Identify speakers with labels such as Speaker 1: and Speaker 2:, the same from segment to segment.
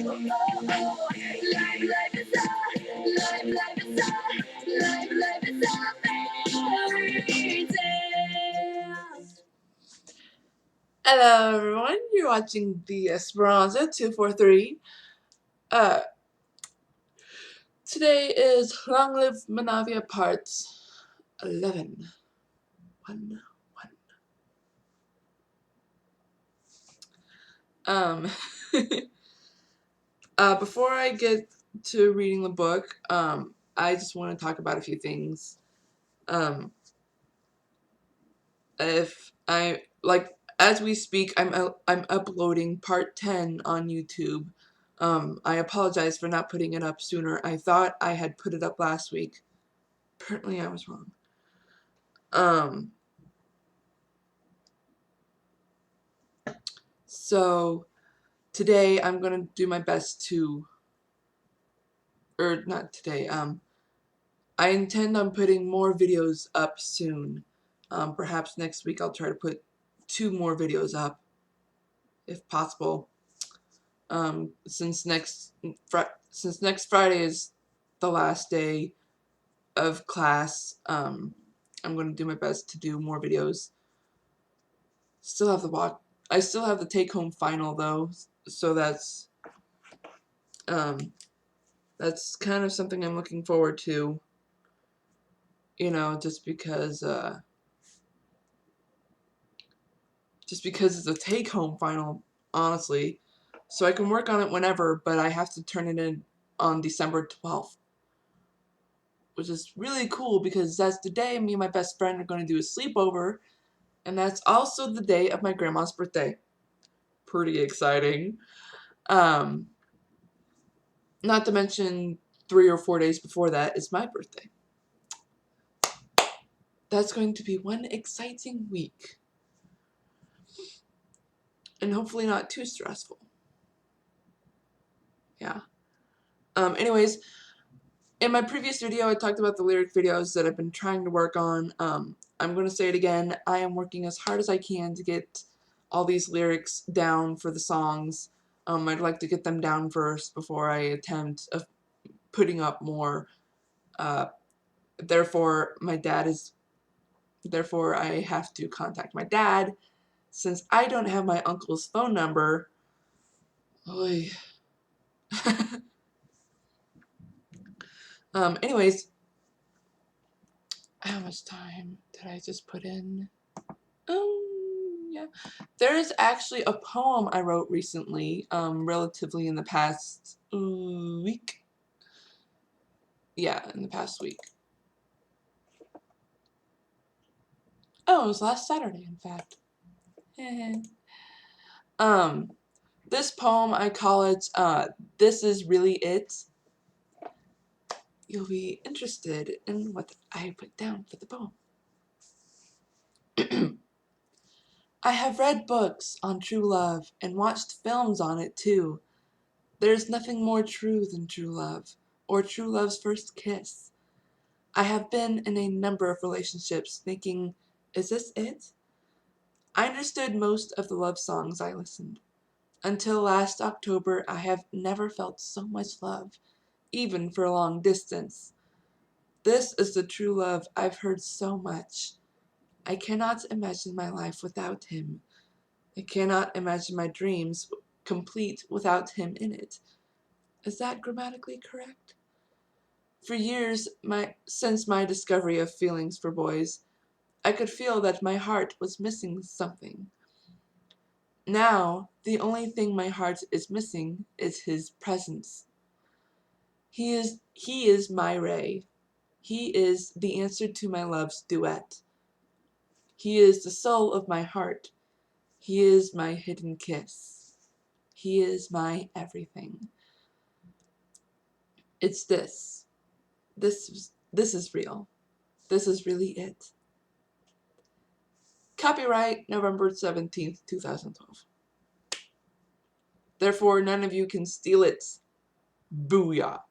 Speaker 1: Hello everyone, you're watching the Esperanza 243. Today is Long Live Menavia Part 11. Before I get to reading the book, I just want to talk about a few things. As we speak, I'm uploading part 10 on YouTube. I apologize for not putting it up sooner. I thought I had put it up last week. Apparently I was wrong. So today I'm gonna do my best to, or not today, I intend on putting more videos up soon. Perhaps next week I'll try to put 2 more videos up, if possible. Since next Friday is the last day of class, I'm going to do my best to do more videos. I still have the take-home final though, so that's kind of something I'm looking forward to. You know, just because it's a take-home final, honestly. So I can work on it whenever, but I have to turn it in on December 12th. Which is really cool because that's the day me and my best friend are going to do a sleepover. And that's also the day of my grandma's birthday. Pretty exciting. Not to mention 3 or 4 days before that is my birthday. That's going to be one exciting week. And hopefully not too stressful. Yeah. Anyways, in my previous video I talked about the lyric videos that I've been trying to work on. I'm going to say it again. I am working as hard as I can to get all these lyrics down for the songs. I'd like to get them down first before I attempt putting up more. Therefore I have to contact my dad since I don't have my uncle's phone number. Oy. Anyways, how much time did I just put in? Yeah. There is actually a poem I wrote recently, relatively in the past week. Yeah, in the past week. Oh, it was last Saturday, in fact. This poem, I call it, This Is Really It. You'll be interested in what I put down for the poem. I have read books on true love and watched films on it too. There is nothing more true than true love, or true love's first kiss. I have been in a number of relationships thinking, is this it? I understood most of the love songs I listened. Until last October, I have never felt so much love, even for a long distance. This is the true love I've heard so much. I cannot imagine my life without him. I cannot imagine my dreams complete without him in it. Is that grammatically correct? For years, since my discovery of feelings for boys, I could feel that my heart was missing something. Now, the only thing my heart is missing is his presence. He is my ray. He is the answer to my love's duet. He is the soul of my heart. He is my hidden kiss. He is my everything. It's this. This is real. This is really it. Copyright November 17th, 2012. Therefore, none of you can steal it. Booyah.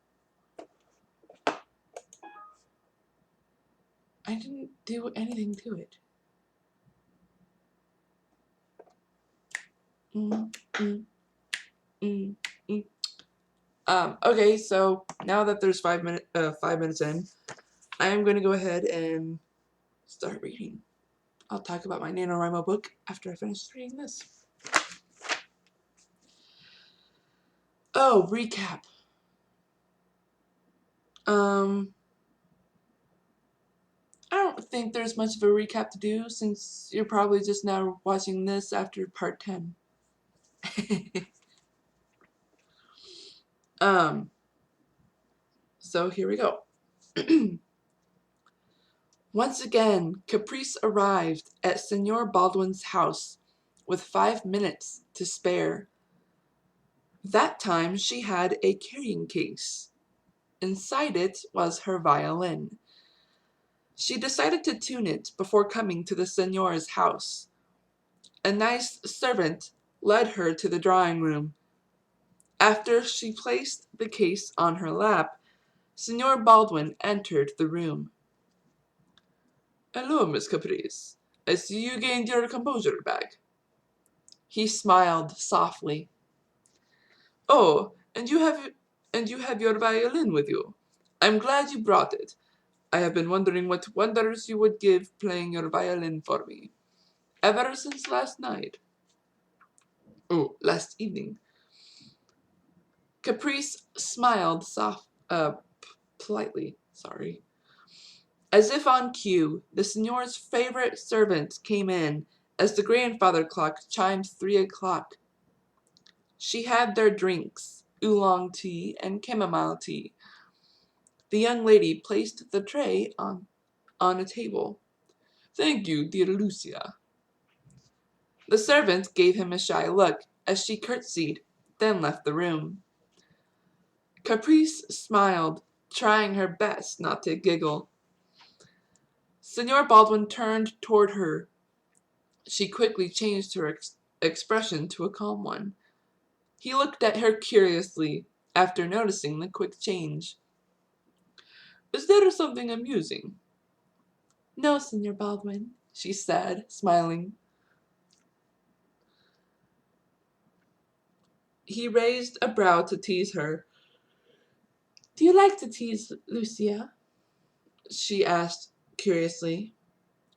Speaker 1: I didn't do anything to it. Okay, so now that there's 5 minutes in, I am going to go ahead and start reading. I'll talk about my NaNoWriMo book after I finish reading this. Oh, recap. I don't think there's much of a recap to do since you're probably just now watching this after part 10. So here we go. Once again, Caprice arrived at Senor Baldwin's house with 5 minutes to spare. That time she had a carrying case. Inside it was her violin. She decided to tune it before coming to the Senor's house. A nice servant led her to the drawing room. After she placed the case on her lap, Senor Baldwin entered the room. "Hello, Miss Caprice. I see you gained your composure back." He smiled softly. "Oh, and you have your violin with you. I'm glad you brought it. I have been wondering what wonders you would give playing your violin for me. Ever since last night. Oh, last evening." Caprice smiled politely. Sorry. As if on cue, the Senor's favorite servant came in as the grandfather clock chimed 3 o'clock. She had their drinks, oolong tea and chamomile tea. The young lady placed the tray on a table. "Thank you, dear Lucia." The servant gave him a shy look as she curtsied, then left the room. Caprice smiled, trying her best not to giggle. Senor Baldwin turned toward her. She quickly changed her expression to a calm one. He looked at her curiously after noticing the quick change. "Is there something amusing?" "No, Senor Baldwin," she said, smiling. He raised a brow to tease her. "Do you like to tease Lucia?" she asked curiously.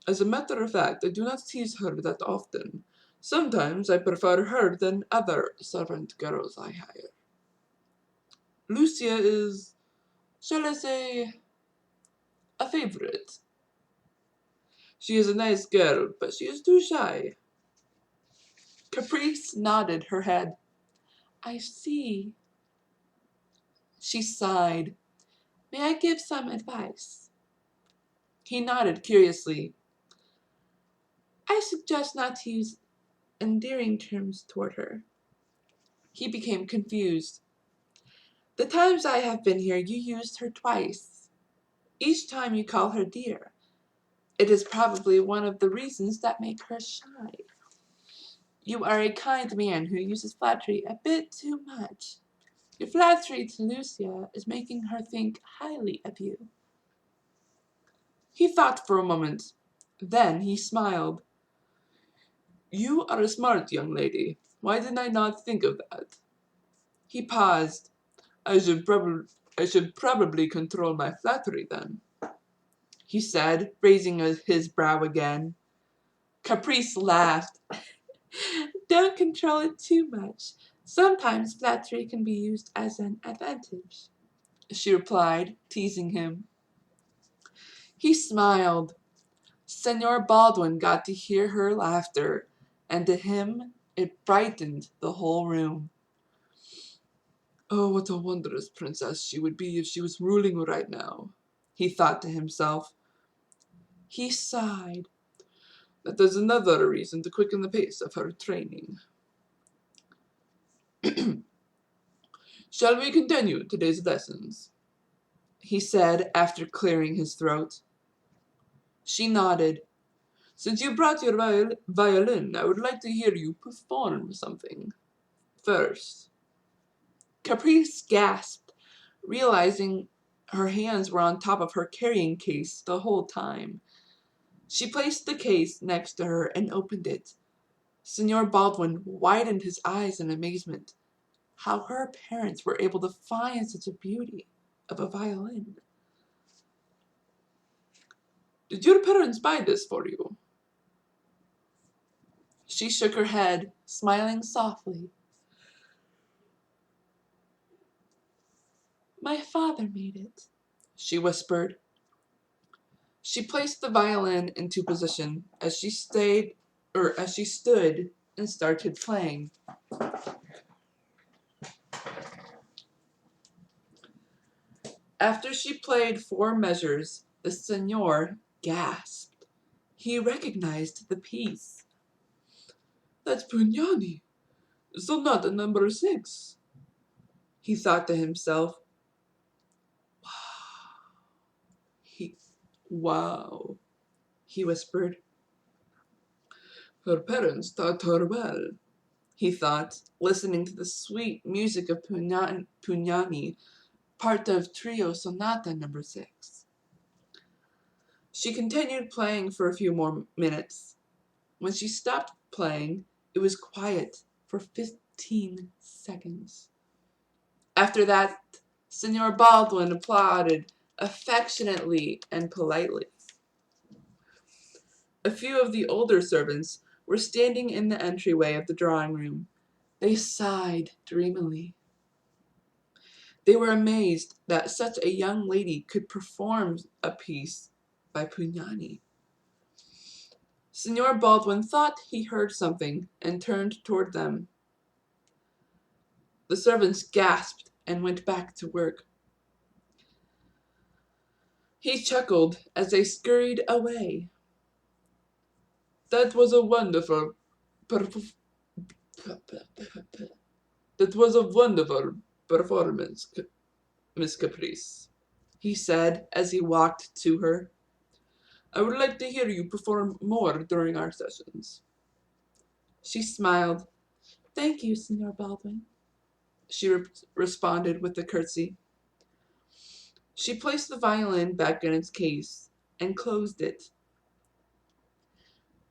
Speaker 1: "As a matter of fact, I do not tease her that often. Sometimes I prefer her than other servant girls I hire. Lucia is, shall I say, a favorite. She is a nice girl, but she is too shy." Caprice nodded her head. "I see." She sighed. "May I give some advice?" He nodded curiously. "I suggest not to use endearing terms toward her." He became confused. "The times I have been here, you used her twice. Each time you call her dear. It is probably one of the reasons that make her shy. You are a kind man who uses flattery a bit too much. Your flattery to Lucia is making her think highly of you." He thought for a moment. Then he smiled. "You are a smart young lady. Why did I not think of that?" He paused. I should probably control my flattery then," he said, raising his brow again. Caprice laughed. "Don't control it too much. Sometimes flattery can be used as an advantage," she replied, teasing him. He smiled. Senor Baldwin got to hear her laughter, and to him it brightened the whole room. "Oh, what a wondrous princess she would be if she was ruling right now," he thought to himself. He sighed. "That is another reason to quicken the pace of her training." "Shall we continue today's lessons?" he said after clearing his throat. She nodded. "Since you brought your violin, I would like to hear you perform something first." Caprice gasped, realizing her hands were on top of her carrying case the whole time. She placed the case next to her and opened it. Senor Baldwin widened his eyes in amazement. how her parents were able to find such a beauty of a violin. Did your parents buy this for you? She shook her head, smiling softly. My father made it, she whispered. She placed the violin into position as she stood and started playing. After she played 4 measures, the Signor gasped. He recognized the piece. That's Pugnani, Sonata number 6, he thought to himself. Wow, he whispered. Her parents taught her well, he thought, listening to the sweet music of Pugnani, part of Trio Sonata number 6. She continued playing for a few more minutes. When she stopped playing, it was quiet for 15 seconds. After that, Signor Baldwin applauded affectionately and politely. A few of the older servants were standing in the entryway of the drawing room. They sighed dreamily. They were amazed that such a young lady could perform a piece by Pugnani. Signor Baldwin thought he heard something and turned toward them. The servants gasped and went back to work. He chuckled as they scurried away. That was a wonderful performance, Miss Caprice, he said as he walked to her. I would like to hear you perform more during our sessions. She smiled. Thank you, Signor Baldwin, she responded with a curtsy. She placed the violin back in its case and closed it.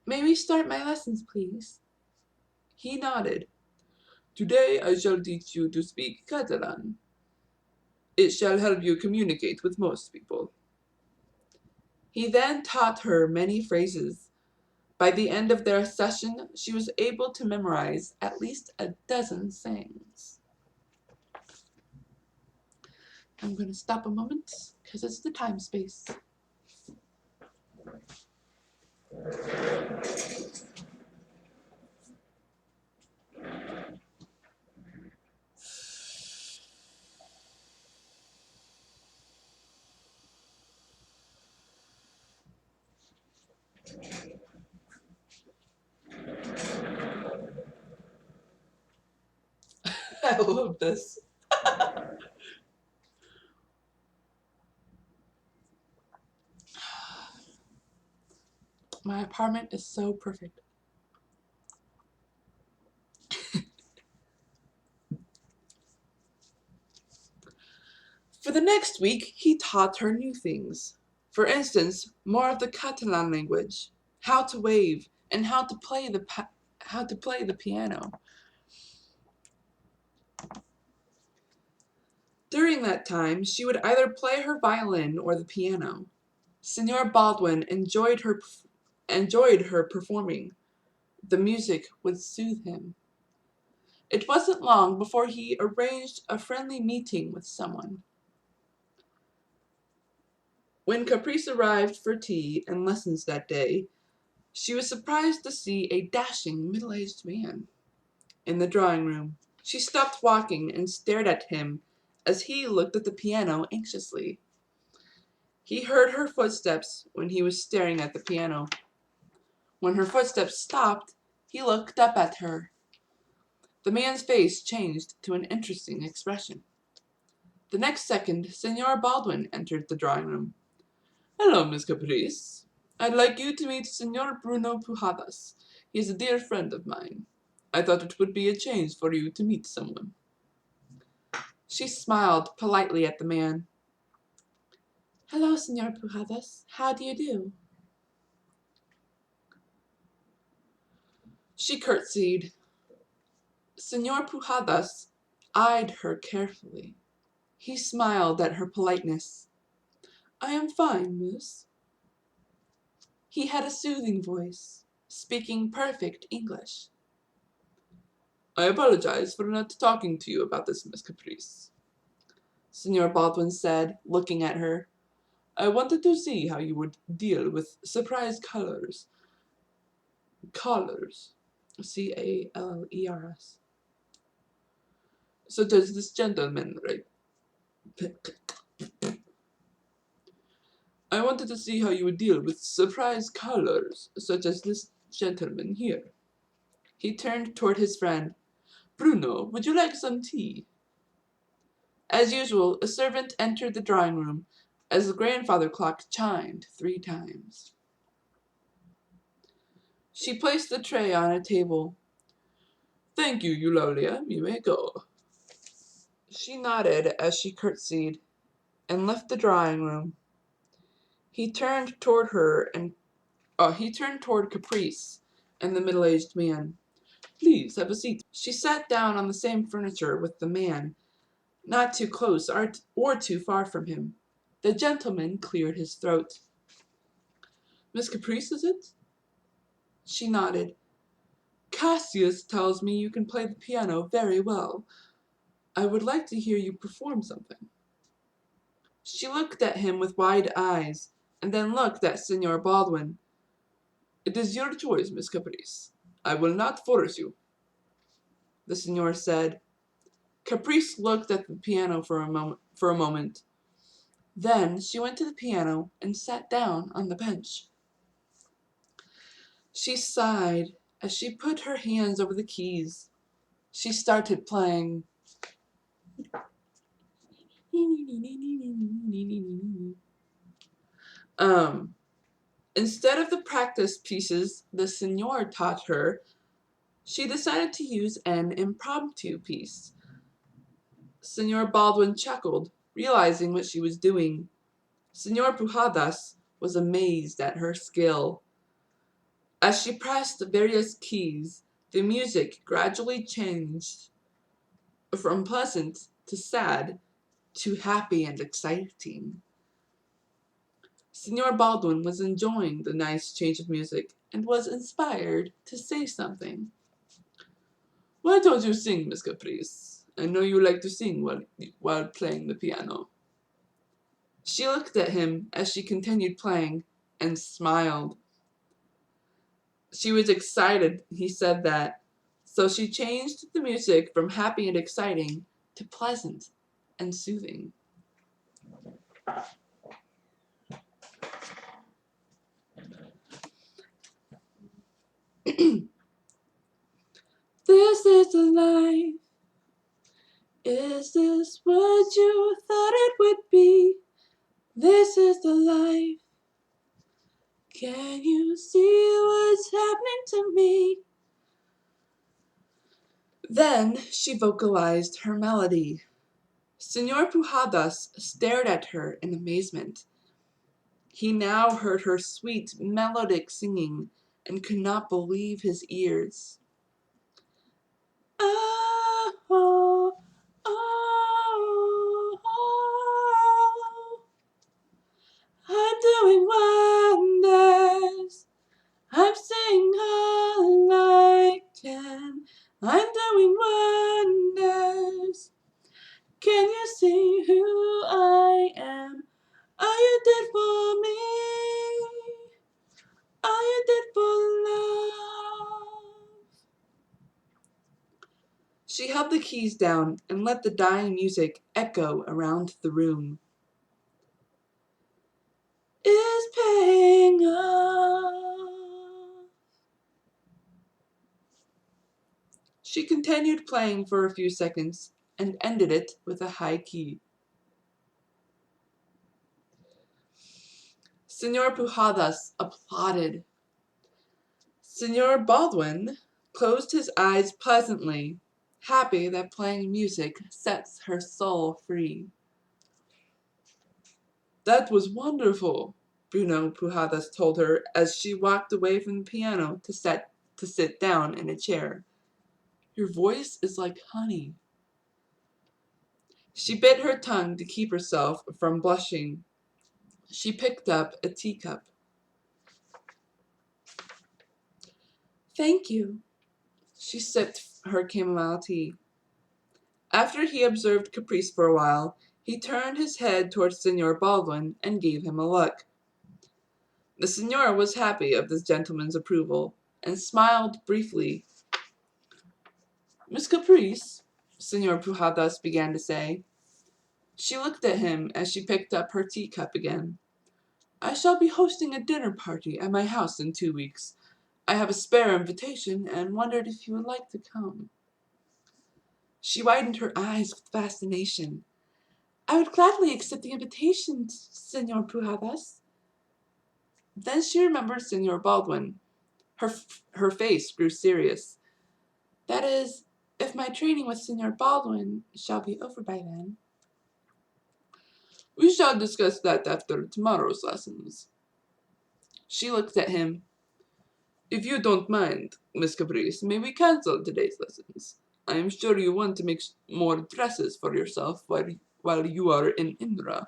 Speaker 1: May we start my lessons, please? He nodded. Today I shall teach you to speak Catalan. It shall help you communicate with most people. He then taught her many phrases. By the end of their session, she was able to memorize at least a dozen sayings. I'm going to stop a moment because it's the time space. I love this. My apartment is so perfect. For the next week, he taught her new things. For instance, more of the Catalan language, how to wave, and how to play the piano. During that time, she would either play her violin or the piano. Signor Baldwin enjoyed her performing. The music would soothe him. It wasn't long before he arranged a friendly meeting with someone. When Caprice arrived for tea and lessons that day, she was surprised to see a dashing, middle-aged man in the drawing room. She stopped walking and stared at him as he looked at the piano anxiously. He heard her footsteps when he was staring at the piano. When her footsteps stopped, he looked up at her. The man's face changed to an interesting expression. The next second, Signor Baldwin entered the drawing room. Hello, Miss Caprice. I'd like you to meet Signor Bruno Pujadas. He is a dear friend of mine. I thought it would be a change for you to meet someone. She smiled politely at the man. Hello, Signor Pujadas. How do you do? She curtsied. Signor Pujadas, eyed her carefully. He smiled at her politeness. "I am fine, miss." He had a soothing voice, speaking perfect English. "I apologize for not talking to you about this, Miss Caprice," Signor Baldwin said, looking at her. "I wanted to see how you would deal with surprise callers. Callers. Callers. Such as this gentleman, right? I wanted to see how you would deal with surprise callers, such as this gentleman here." He turned toward his friend. "Bruno, would you like some tea?" As usual, a servant entered the drawing room as the grandfather clock chimed 3 times. She placed the tray on a table. "Thank you, Eulalia. You may go." She nodded as she curtsied and left the drawing room. He turned toward Caprice and the middle-aged man. "Please have a seat." She sat down on the same furniture with the man, not too close or too far from him. The gentleman cleared his throat. "Miss Caprice, is it?" She nodded. "Cassius tells me you can play the piano very well. I would like to hear you perform something." She looked at him with wide eyes, and then looked at Signor Baldwin. "It is your choice, Miss Caprice. I will not force you," the Signor said. Caprice looked at the piano for a moment. Then she went to the piano and sat down on the bench. She sighed as she put her hands over the keys. She started playing. Instead of the practice pieces the Signor taught her, she decided to use an impromptu piece. Signor Baldwin chuckled, realizing what she was doing. Signor Pujadas was amazed at her skill. As she pressed the various keys, the music gradually changed from pleasant to sad to happy and exciting. Signor Baldwin was enjoying the nice change of music and was inspired to say something. "Why don't you sing, Miss Caprice? I know you like to sing while playing the piano." She looked at him as she continued playing and smiled. She was excited he said that, so she changed the music from happy and exciting to pleasant and soothing. "This is the life. Is this what you thought it would be? This is the life. Can you see what's happening to me?" Then she vocalized her melody. Signor Pujadas stared at her in amazement. He now heard her sweet, melodic singing and could not believe his ears. "Oh, oh, oh, oh. I'm doing wonders. I'm singing all I can. I'm doing wonders. Can you see who I am? All you did for me, all you did for love." She held the keys down and let the dying music echo around the room. "Is paying off." She continued playing for a few seconds and ended it with a high key. Signor Pujadas applauded. Signor Baldwin closed his eyes pleasantly, happy that playing music sets her soul free. "That was wonderful," Bruno Pujadas told her as she walked away from the piano to sit down in a chair. "Your voice is like honey." She bit her tongue to keep herself from blushing. She picked up a teacup. Thank you. She sipped her chamomile tea. After he observed Caprice for a while, he turned his head towards Signor Baldwin and gave him a look. The Signor was happy of this gentleman's approval, and smiled briefly. Miss Caprice, Signor Pujadas began to say. She looked at him as she picked up her teacup again. I shall be hosting a dinner party at my house in 2 weeks. I have a spare invitation and wondered if you would like to come. She widened her eyes with fascination. I would gladly accept the invitation, Senor Pujadas. Then she remembered Senor Baldwin. Her face grew serious. That is, if my training with Senor Baldwin shall be over by then. We shall discuss that after tomorrow's lessons. She looked at him. If you don't mind, Miss Caprice, may we cancel today's lessons? I am sure you want to make more dresses for yourself while you are in Indra.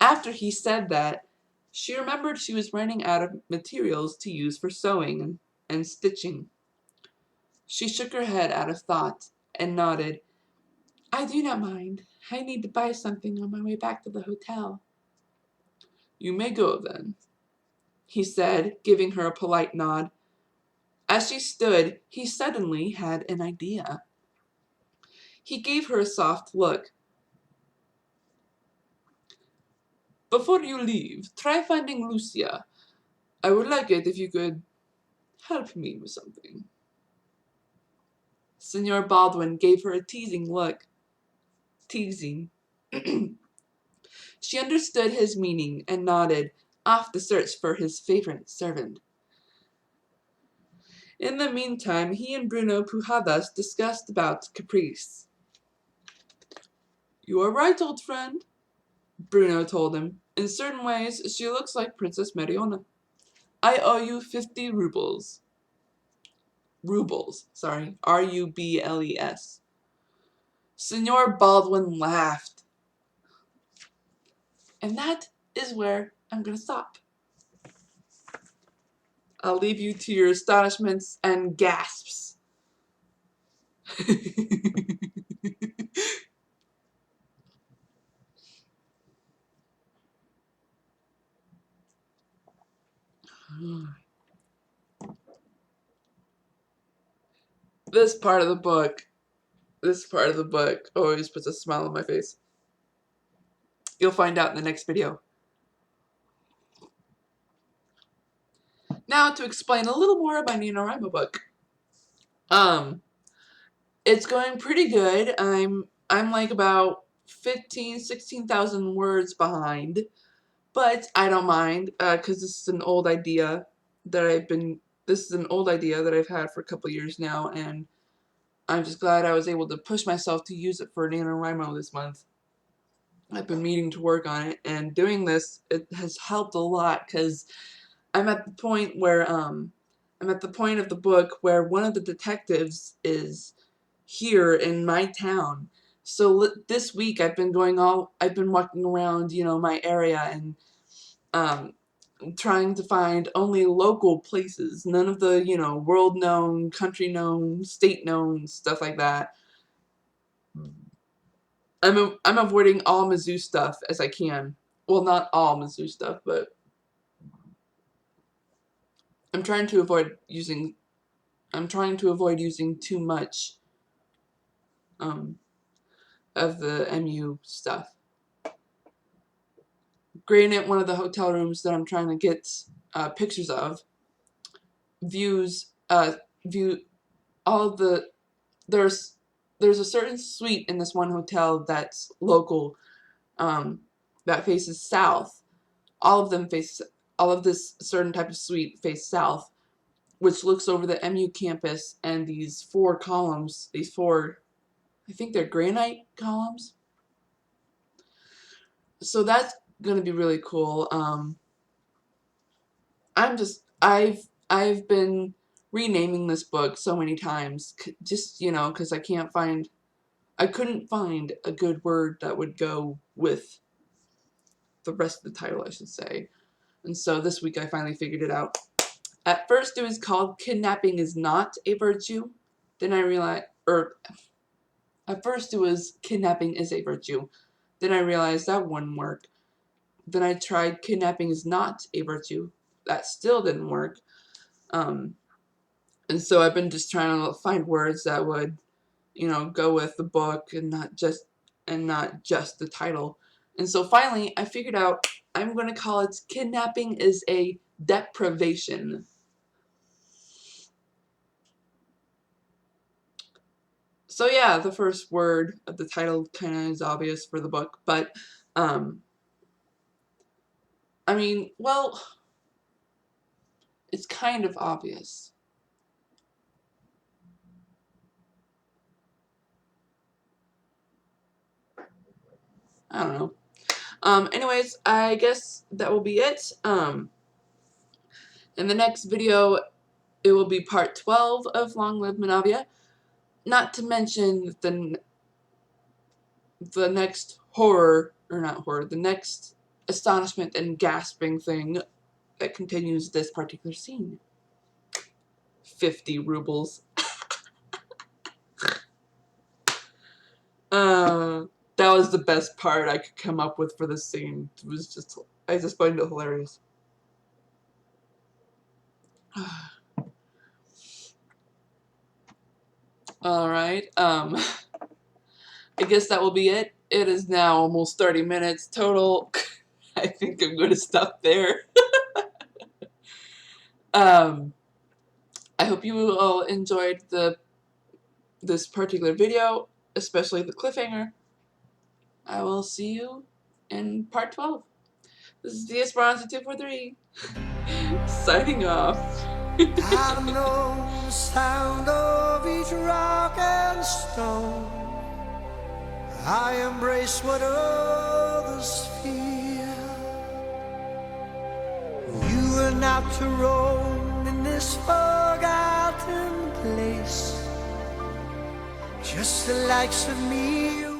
Speaker 1: After he said that, she remembered she was running out of materials to use for sewing and stitching. She shook her head out of thought and nodded. I do not mind. I need to buy something on my way back to the hotel. You may go then, he said, giving her a polite nod. As she stood, he suddenly had an idea. He gave her a soft look. Before you leave, try finding Lucia. I would like it if you could help me with something. Senor Baldwin gave her a teasing look. Teasing. She understood his meaning and nodded, off the search for his favorite servant. In the meantime, he and Bruno Pujadas discussed about Caprice. You are right, old friend, Bruno told him. In certain ways, she looks like Princess Mariona. I owe you 50 rubles. Rubles, sorry. R-U-B-L-E-S. Senor Baldwin laughed. And that is where I'm going to stop. I'll leave you to your astonishments and gasps. This part of the book always puts a smile on my face. You'll find out in the next video. Now to explain a little more about NaNoWriMo book. It's going pretty good. I'm like about 16,000 words behind, but I don't mind because this is an old idea that I've had for a couple years now, and I'm just glad I was able to push myself to use it for NaNoWriMo this month. I've been meaning to work on it, and doing this, it has helped a lot because I'm at the point where I'm at the point of the book where one of the detectives is here in my town. So this week I've been walking around, my area and trying to find only local places, none of the, world known, country known, state known, stuff like that. I'm avoiding all Mizzou stuff as I can. Well, not all Mizzou stuff, but I'm trying to avoid using too much of the MU stuff. Granted, one of the hotel rooms that I'm trying to get pictures of view all of the there's a certain suite in this one hotel that's local, that faces south. All of this certain type of suite face south, which looks over the MU campus and these four columns, I think they're granite columns. So that's gonna be really cool. I've been renaming this book so many times, just because I can't find I couldn't find a good word that would go with the rest of the title, I should say. And so this week I finally figured it out. At first it was called Kidnapping is Not a Virtue. Then I realized, at first it was Kidnapping is a Virtue. Then I realized that wouldn't work. Then I tried Kidnapping is Not a Virtue. That still didn't work. And so I've been just trying to find words that would, you know, go with the book and not just the title. And so finally I figured out I'm going to call it Kidnapping is a Deprivation. So yeah, the first word of the title kind of is obvious for the book, but I mean, well, it's kind of obvious. I don't know. Anyways, I guess that will be it. In the next video, it will be part 12 of Long Live Menavia. Not to mention the next the next astonishment and gasping thing that continues this particular scene. 50 rubles. That was the best part I could come up with for this scene. It was just, I just find it hilarious. Alright, I guess that will be it. It is now almost 30 minutes total. I think I'm going to stop there. I hope you all enjoyed this particular video, especially the cliffhanger. I will see you in part 12. This is D'Esperanza243 signing off.
Speaker 2: I know the sound of each rock and stone. I embrace what others fear. You are not to roam in this forgotten place. Just the likes of me